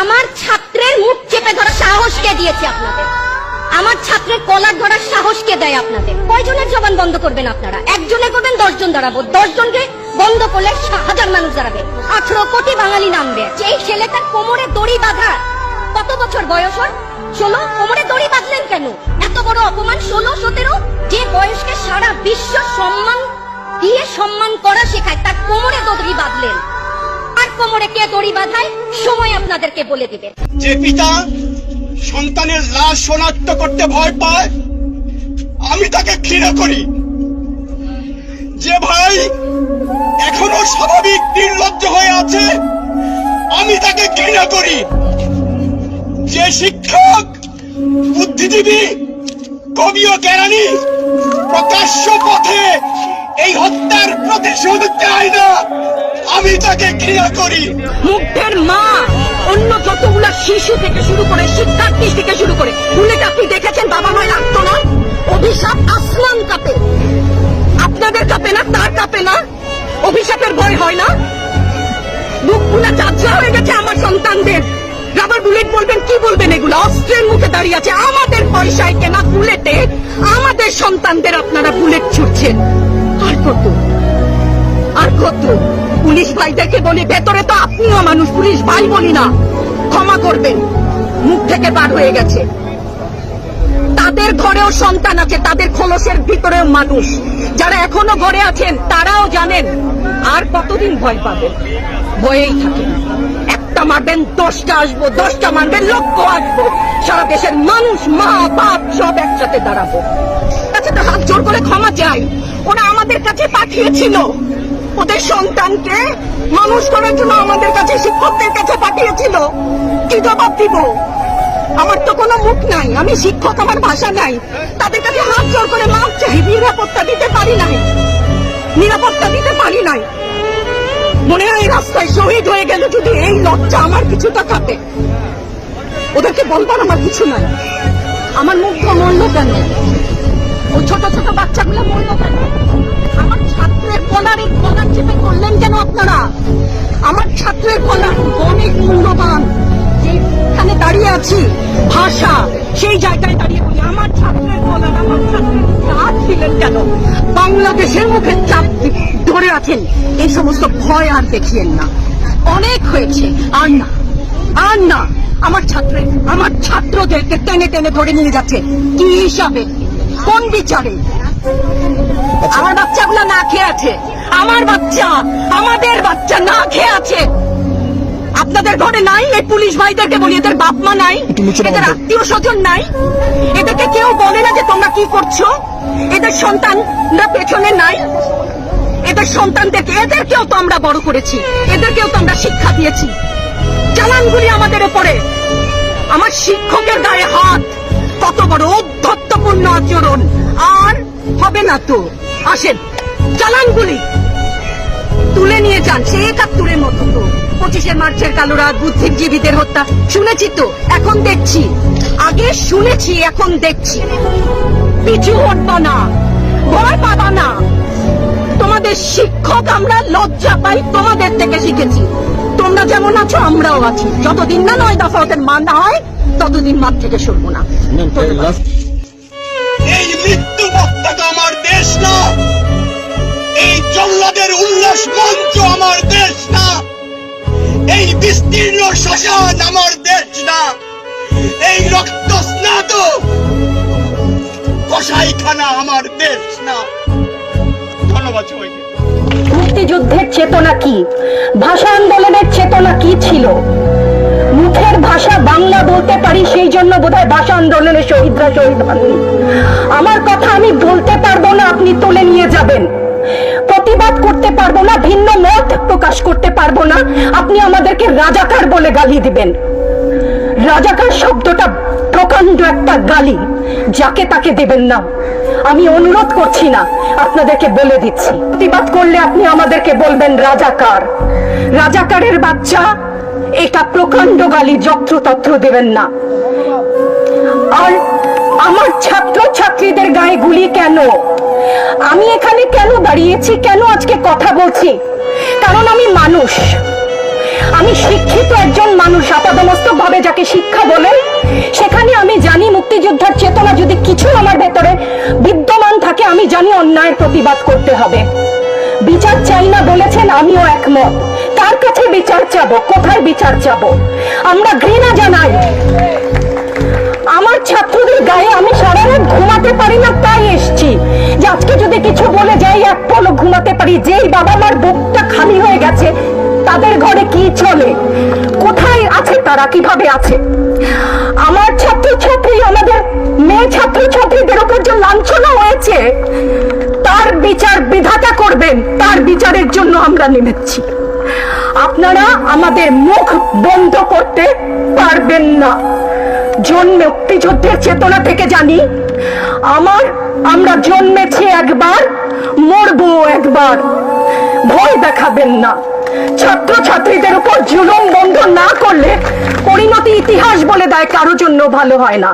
আমার ছাত্রের মুখ চেপে ধরার সাহস কে দিয়েছে আপনাদের? আমার ছাত্রের কলার ধরার সাহস কে দেয় আপনাদের? কয়জনের জবান বন্ধ করবেন আপনারা? একজনে করবেন, 10 জন দাঁড়াবো। 10 জনকে বন্ধ করলে 1000 মানুষ দাঁড়াবে, 18 কোটি বাঙালি নামবে। এই ছেলেটার কোমরে দড়ি বাঁধা, কত বছর বয়স ওর? 16। কোমরে দড়ি বাঁধলেন কেন? এত বড় অপমান। 16, 17 যে বয়সকে সারা বিশ্ব সম্মান দিয়ে সম্মান করা শেখায়, তার কোমরে দড়ি বাঁধলেন। আর কোমরে কে দড়ি বাঁধায় সময় আপনাদেরকে বলে দিবে। যে পিতা সন্তানের লাশ শনাক্ত করতে ভয় পায়, আমি তাকে ঘৃণা করি। যে ভাই এখনো স্বাভাবিক নির্লজ্জ হয়ে আছে, আমি তাকে ঘৃণা করি। যে শিক্ষক, বুদ্ধিজীবী, কবি ও জ্ঞানী প্রকাশ্য পথে এই হত্যার প্রতিশোধ চায় না, আমি তাকে ঘৃণা করি। মুগ্ধের মা, অন্য যতগুলা শিশু থেকে শুরু করে, শিক্ষার্থী থেকে শুরু করে, বুলেট আপনি দেখেছেন বাবা মায় লাগতো না? অভিশাপ আসমান কাঁপে, আপনাদের কাঁপে না? তার কাঁপে না? অভিশাপের ভয় হয় না? বুকগুলা যাত্রা হয়ে গেছে আমার সন্তানদের। রাবার বুলেট বলবেন, কি বলবেন? এগুলো অস্ত্রের মুখে দাঁড়িয়ে আছে। আমাদের পয়সায় কেনা বুলেটে আমাদের সন্তানদের আপনারা বুলেট ছুটছেন। আর কত, আর কত? পুলিশ ভাইদেরকে বলি, ভেতরে তো আপনিও মানুষ, পুলিশ ভাই বলি না, ক্ষমা করবেন, মুখ থেকে বার হয়ে গেছে। তাদের ঘরেও সন্তান আছে, তাদের খোলসের ভিতরেও মানুষ। যারা এখনো ঘরে আছেন তারাও জানেন আর কতদিন ভয় পাবেন। ভয়েই থাকেন। একটা মারবেন 10টা আসবো, 10টা মারবেন লক্ষ আসবো। সারা দেশের মানুষ, মা বাপ সব একসাথে দাঁড়াবো। কাছে তো হাত জোর করে ক্ষমা চাই। ওরা আমাদের কাছে পাঠিয়েছিল ওদের সন্তানকে মানুষ করার জন্য, আমাদের কাছে শিক্ষকদের কাছে পাঠিয়েছিল। কি জবাব দিব? আমার তো কোনো মুখ নাই, আমি শিক্ষক, আমার ভাষা নাই। তাদের কাছে হাত জোর করে মাপ চাই। নিরাপত্তা দিতে পারি নাই, নিরাপত্তা দিতে পারি নাই। মনে হয় রাস্তায় শহীদ হয়ে গেল যদি এই লজ্জা আমার কিছুটা কাটে। ওদেরকে বলবার আমার কিছু নাই। আমার মুখ মরল কেন? ওই ছোট ছোট বাচ্চাগুলো মরল কেন? আমার ছাত্রের কলার চেপে করলেন কেন আপনারা? আমার ছাত্রের কলার অনেক মূল্যবান। যেখানে দাঁড়িয়ে আছি, ভাষা, সেই জায়গায় দাঁড়িয়ে বলি, আমার ছাত্রের কলার, আমার ছাত্রের হাত দিলেন কেন? বাংলাদেশের মুখে চাপ ধরে আছেন। এই সমস্ত ভয় আর দেখিয়েন না। অনেক হয়েছে, আর না, আর না। আমার ছাত্রদেরকে টেনে টেনে ধরে নিয়ে যাচ্ছে। কি হিসাবে? কোন বিচারে? আমার বাচ্চাগুলো না খেয়ে আছে। আমার বাচ্চা, আমাদের বাচ্চা না খেয়ে আছে। আপনাদের ঘরে নাই? এই পুলিশ ভাইদেরকে বলি, এদের বাপ মা নাই, এদের আত্মীয় স্বজন নাই? এদেরকে কেউ বলে না যে তোমরা কি করছো? এদের সন্তানরা পেছনে নাই? এদের সন্তানদেরকে, এদেরকেও তো আমরা বড় করেছি, এদেরকেও তো আমরা শিক্ষা দিয়েছি। চালানগুলি আমাদের উপরে। আমার শিক্ষকের গায়ে হাত, কত বড় ঔদ্ধত্যপূর্ণ আচরণ। আর হবে না তো। আসেন, চালানগুলি তুলে নিয়ে যান। সে 71-এর মতো তো 25শে মার্চের কালো রাত, বুদ্ধিজীবীদের হত্যা শুনেছি তো, এখন দেখছি। আগে শুনেছি, এখন দেখছি। পিছু হটবা না, ভয় পাবা না। তোমাদের শিক্ষক আমরা, লজ্জা পাই, তোমাদের থেকে শিখেছি। তোমরা যেমন আছো আমরাও আছি। যতদিন না 9 দফা ওদের মান না হয়, ততদিন মাঠ থেকে সরবো না। এই মৃত্যু পতাকা আমার দেশ না, এই জল্লাদের উল্লাস মঞ্চ আমার দেশ না, এই বিস্তীর্ণ শ্মশান আমার দেশ না, এই রক্ত স্নাত কসাইখানা আমার দেশ না। ধন্যবাদ সবাইকে। মুক্তিযুদ্ধের চেতনা কি, ভাষা আন্দোলনের চেতনা কি ছিল? মুখের ভাষা বাংলা বলতে পারি, সেই জন্য বোধহয় ভাষা আন্দোলনের শহীদরা শহীদ হননি। আমার কথা আমি বলতে পারবো না, আপনি তুলে নিয়ে যাবেন। প্রতিবাদ করতে পারবো না, ভিন্ন মত প্রকাশ করতে পারবো না, আপনি আমাদেরকে রাজাকার বলে গালি দিবেন। রাজাকার শব্দটা প্রকাণ্ড একটা গালি, যাকে তাকে দেবেন না। আমি অনুরোধ করছি না, আপনাদেরকে বলে দিচ্ছি, প্রতিবাদ করলে আপনি আমাদেরকে বলবেন রাজাকার। রাজাকারের বাচ্চা, এটা প্রকাণ্ড গালি, যত্রতত্র দেবেন না। আর আমার ছাত্র ছাত্রীদের গায়ে গুলি কেন? আমি এখানে কেন দাঁড়িয়েছি, কেন আজকে কথা বলছি? কারণ আমি মানুষ, আমি শিক্ষিত একজন মানুষ, আপাদমস্তক জানি অন্যায়ের প্রতিবাদ করতে হবে। বিচার চাই না বলেছেন, আমিও একমত। কার কাছে বিচার চাবো? কোথায় বিচার চাবো? আমরা ঘৃণা জানাই। আমার ছাত্রদের গায়ে আমি সারা রাত ঘুমাতে পারি না, তাই এসছি যে আজকে যদি কিছু বলে যাই এক পলক ঘুমাতে পারি। যেই বাবা মার বুকটা খালি হয়ে গেছে, তাদের ঘরে কি চলে, কোথায় আছে তারা, কিভাবে আছে? আমার ছাত্রছাত্রী, আমাদের মেয়ে ছাত্রছাত্রীদের উপর যে লাঞ্ছনা হয়েছে, তার বিচার বিধাতা করবেন। তার বিচারের জন্য আমরা নেমেছি। আপনারা আমাদের মুখ বন্ধ করতে পারবেন না। মুক্তিযুদ্ধের চেতনা থেকে জানি, আমরা জন্মেছি একবার, মরবো একবার। ভয় দেখাবেন না। ছাত্রছাত্রীদের উপর জুলুম বন্ধ না করলে পরিণতি ইতিহাস বলে দেয় কারো জন্য ভালো হয় না।